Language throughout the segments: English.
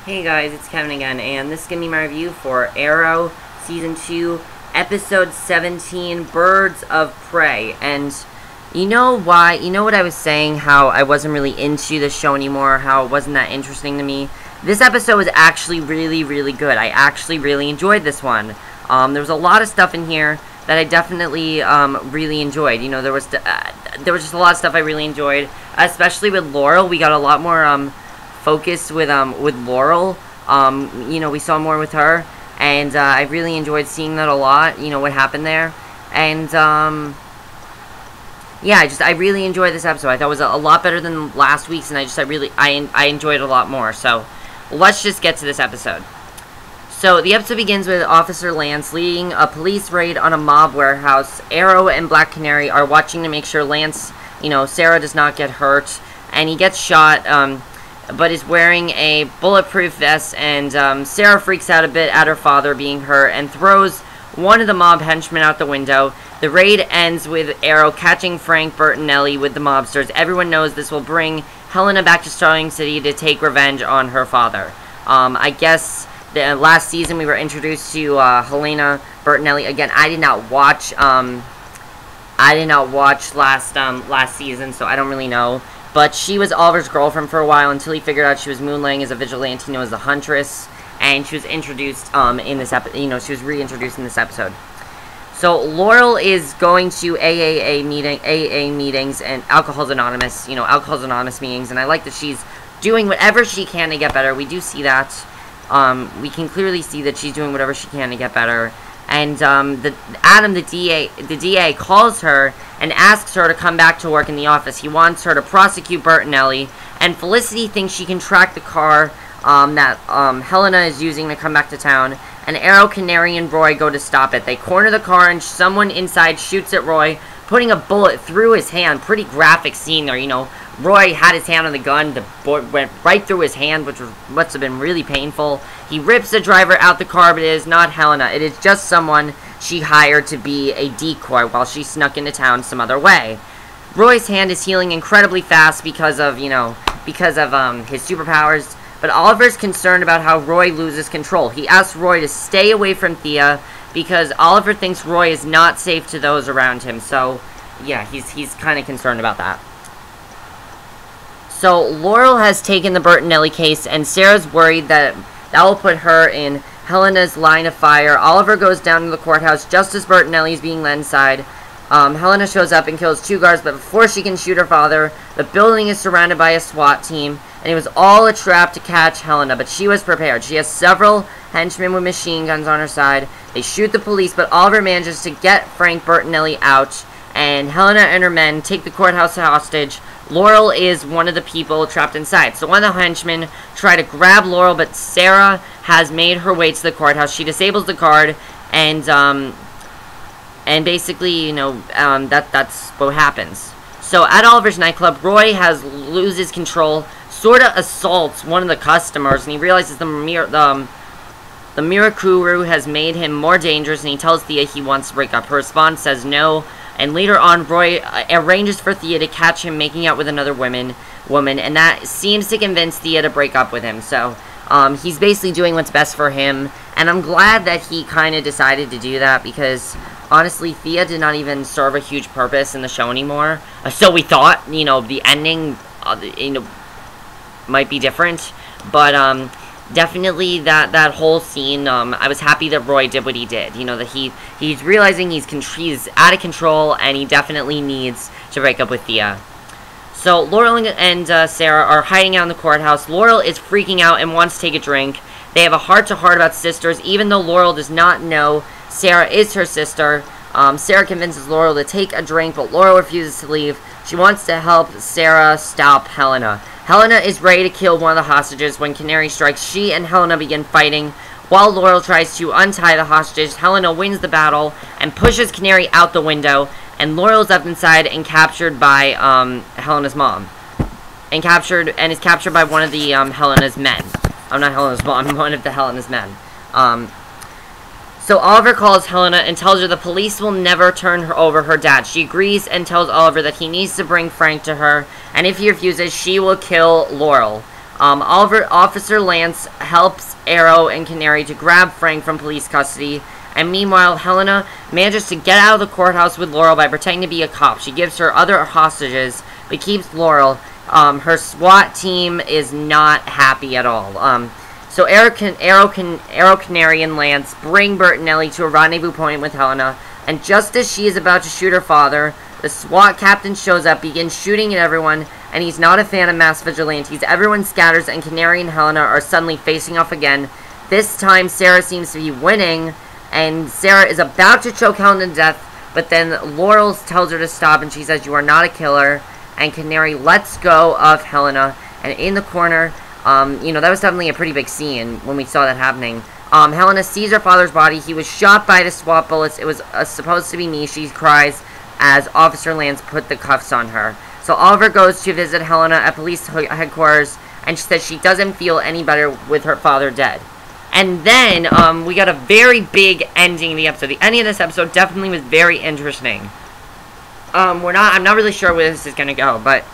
Hey guys, it's Kevin again, and this is going to be my review for Arrow Season 2, Episode 17, Birds of Prey. And you know why? You know what I was saying, how I wasn't really into the show anymore, how it wasn't that interesting to me? This episode was actually really, really good. I actually really enjoyed this one. There was a lot of stuff in here that I definitely really enjoyed. You know, there was just a lot of stuff I really enjoyed, especially with Laurel. We got a lot more focus with Laurel. You know, we saw more with her, and I really enjoyed seeing that a lot. You know what happened there, and yeah, I really enjoyed this episode. I thought it was a lot better than last week's, and I enjoyed it a lot more. So let's just get to this episode. So the episode begins with Officer Lance leading a police raid on a mob warehouse. Arrow and Black Canary are watching to make sure Lance, you know, Sarah does not get hurt, and he gets shot. But is wearing a bulletproof vest, and Sarah freaks out a bit at her father being hurt and throws one of the mob henchmen out the window. The raid ends with Arrow catching Frank, Bert, and Ellie with the mobsters. Everyone knows this will bring Helena back to Starling City to take revenge on her father. I guess the last season we were introduced to Helena, Bert, and Ellie. Again, I did not watch last season, so I don't really know. But she was Oliver's girlfriend for a while until he figured out she was moonlighting as a vigilante known as the Huntress, and she was introduced in this episode. You know, she was reintroduced in this episode. So Laurel is going to AA meetings and Alcohol's Anonymous, Alcohol's Anonymous meetings, and I like that she's doing whatever she can to get better. We do see that. We can clearly see that she's doing whatever she can to get better. And Adam, the DA, calls her and asks her to come back to work in the office. He wants her to prosecute Bert and Ellie, and Felicity thinks she can track the car that Helena is using to come back to town. And Arrow, Canary, and Roy go to stop it. They corner the car, and someone inside shoots at Roy, putting a bullet through his hand. Pretty graphic scene there, you know. Roy had his hand on the gun, the bullet went right through his hand, which must have been really painful. He rips the driver out the car, but it is not Helena. It is just someone she hired to be a decoy while she snuck into town some other way. Roy's hand is healing incredibly fast because of, his superpowers, but Oliver's concerned about how Roy loses control. He asks Roy to stay away from Thea because Oliver thinks Roy is not safe to those around him. So, yeah, he's kind of concerned about that. So, Laurel has taken the Bert and Ellie case, and Sarah's worried that will put her in Helena's line of fire. Oliver goes down to the courthouse just as Bert and Ellie is being led inside. Helena shows up and kills two guards, but before she can shoot her father, the building is surrounded by a SWAT team, and it was all a trap to catch Helena, but she was prepared. She has several henchmen with machine guns on her side. They shoot the police, but Oliver manages to get Frank, Bert, and Ellie out, and Helena and her men take the courthouse hostage. Laurel is one of the people trapped inside. So one of the henchmen try to grab Laurel, but Sarah has made her way to the courthouse. She disables the guard, and basically, that's what happens. So at Oliver's nightclub, Roy loses control, sort of assaults one of the customers, and he realizes the Mirakuru has made him more dangerous, and he tells Thea he wants to break up. Her response says no. And later on, Roy arranges for Thea to catch him making out with another woman, and that seems to convince Thea to break up with him. So, he's basically doing what's best for him, and I'm glad that he kind of decided to do that, because, honestly, Thea did not even serve a huge purpose in the show anymore. So we thought, the ending, might be different, but, definitely that whole scene, I was happy that Roy did what he did. That he's realizing he's out of control, and he definitely needs to break up with Thea. So Laurel and Sarah are hiding out in the courthouse. Laurel is freaking out and wants to take a drink. They have a heart-to-heart about sisters, even though Laurel does not know Sarah is her sister. Sarah convinces Laurel to take a drink, but Laurel refuses to leave. She wants to help Sarah stop Helena. Helena is ready to kill one of the hostages when Canary strikes. She and Helena begin fighting. While Laurel tries to untie the hostages, Helena wins the battle and pushes Canary out the window, and Laurel's left inside and captured by Helena's mom. And is captured by one of the Helena's men. Not Helena's mom, one of the Helena's men. So Oliver calls Helena and tells her the police will never turn her over her dad. She agrees and tells Oliver that he needs to bring Frank to her, and if he refuses, she will kill Laurel. Officer Lance helps Arrow and Canary to grab Frank from police custody, and meanwhile, Helena manages to get out of the courthouse with Laurel by pretending to be a cop. She gives her other hostages, but keeps Laurel. Her SWAT team is not happy at all. So Arrow, Canary, and Lance bring Bert and Ellie to a rendezvous point with Helena, and just as she is about to shoot her father, the SWAT captain shows up, begins shooting at everyone, and he's not a fan of mass vigilantes. Everyone scatters, and Canary and Helena are suddenly facing off again. This time, Sarah seems to be winning, and Sarah is about to choke Helena to death, but then Laurel tells her to stop, and she says, "You are not a killer," and Canary lets go of Helena, and in the corner, that was definitely a pretty big scene when we saw that happening. Helena sees her father's body. He was shot by the SWAT bullets. It was supposed to be me, she cries, as Officer Lance put the cuffs on her. So Oliver goes to visit Helena at police headquarters, and she says she doesn't feel any better with her father dead. And then, we got a very big ending of the episode. The ending of this episode definitely was very interesting. I'm not really sure where this is gonna go, but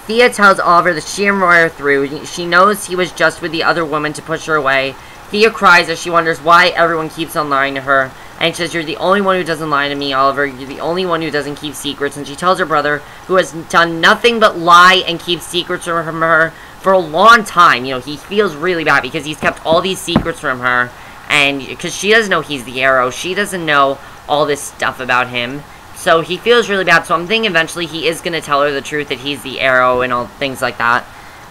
Thea tells Oliver that she and Roy are through. She knows he was just with the other woman to push her away. Thea cries as she wonders why everyone keeps on lying to her. And she says, "You're the only one who doesn't lie to me, Oliver. You're the only one who doesn't keep secrets." And she tells her brother, who has done nothing but lie and keep secrets from her for a long time. He feels really bad because he's kept all these secrets from her. And because she doesn't know he's the Arrow. She doesn't know all this stuff about him. So he feels really bad. So I'm thinking eventually he is going to tell her the truth that he's the Arrow and all things like that.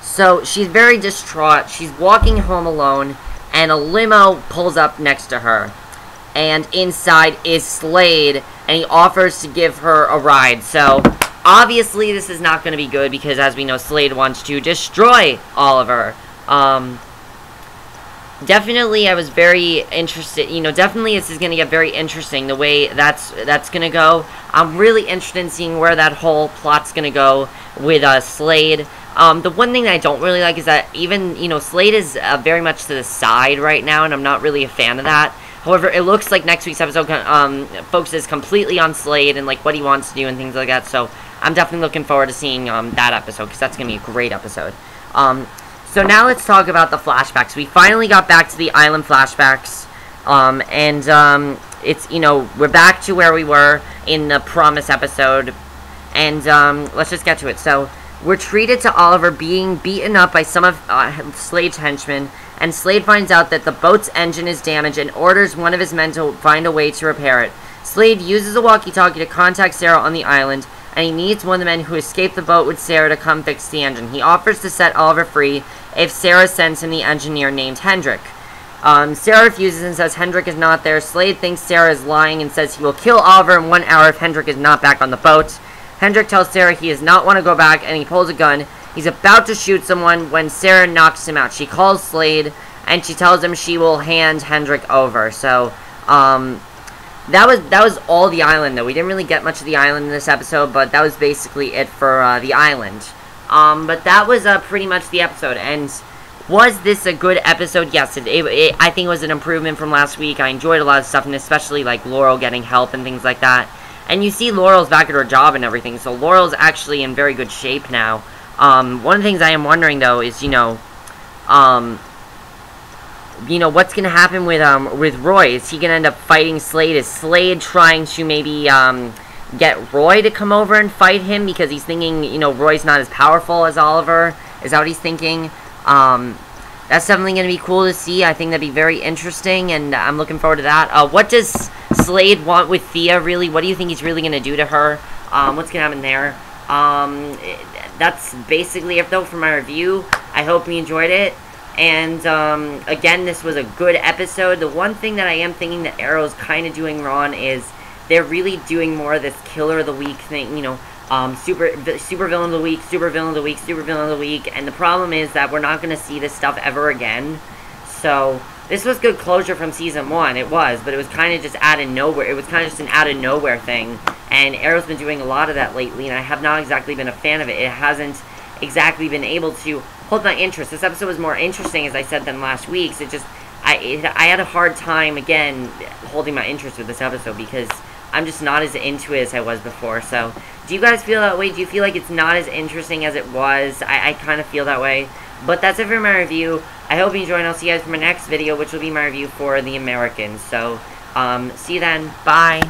So she's very distraught. She's walking home alone, and a limo pulls up next to her. And inside is Slade, and he offers to give her a ride. So, obviously, this is not going to be good, because as we know, Slade wants to destroy Oliver. Definitely, I was very interested, definitely this is going to get very interesting, the way that's going to go. I'm really interested in seeing where that whole plot's going to go with, Slade. The one thing that I don't really like is that even, Slade is very much to the side right now, and I'm not really a fan of that. However, it looks like next week's episode focuses completely on Slade and like what he wants to do and things like that. So I'm definitely looking forward to seeing that episode, because that's going to be a great episode. So now let's talk about the flashbacks. We finally got back to the island flashbacks. It's, we're back to where we were in the Promise episode. And let's just get to it. So we're treated to Oliver being beaten up by some of Slade's henchmen. And Slade finds out that the boat's engine is damaged and orders one of his men to find a way to repair it. Slade uses a walkie-talkie to contact Sarah on the island, and he needs one of the men who escaped the boat with Sarah to come fix the engine. He offers to set Oliver free if Sarah sends him the engineer named Hendrik. Sarah refuses and says Hendrik is not there. Slade thinks Sarah is lying and says he will kill Oliver in 1 hour if Hendrik is not back on the boat. Hendrik tells Sarah he does not want to go back, and he pulls a gun. He's about to shoot someone when Sarah knocks him out. She calls Slade, and she tells him she will hand Hendrik over. So, that was all the island, though. We didn't really get much of the island in this episode, but that was basically it for the island. But that was pretty much the episode. And was this a good episode? Yes, I think it was an improvement from last week. I enjoyed a lot of stuff, and especially like Laurel getting help and things like that. And you see Laurel's back at her job and everything, so Laurel's actually in very good shape now. One of the things I am wondering, though, is, what's going to happen with Roy? Is he going to end up fighting Slade? Is Slade trying to maybe, get Roy to come over and fight him because he's thinking, Roy's not as powerful as Oliver? Is that what he's thinking? That's definitely going to be cool to see. I think that'd be very interesting, and I'm looking forward to that. What does Slade want with Thea, really? What do you think he's really going to do to her? What's going to happen there? That's basically it, though, for my review. I hope you enjoyed it. And, again, this was a good episode. The one thing that I am thinking that Arrow's kind of doing wrong is they're really doing more of this Killer of the Week thing, super villain of the week, super villain of the week, super villain of the week. And the problem is that we're not going to see this stuff ever again. So, this was good closure from Season 1, it was, but it was kind of just out of nowhere. It was kind of just an out of nowhere thing. And Arrow's been doing a lot of that lately, and I have not exactly been a fan of it. It hasn't exactly been able to hold my interest. This episode was more interesting, as I said, than last week's. I had a hard time, again, holding my interest with this episode, because I'm just not as into it as I was before. So, do you guys feel that way? Do you feel like it's not as interesting as it was? I kind of feel that way. But that's it for my review. I hope you enjoyed, and I'll see you guys for my next video, which will be my review for The Americans. So, see you then. Bye.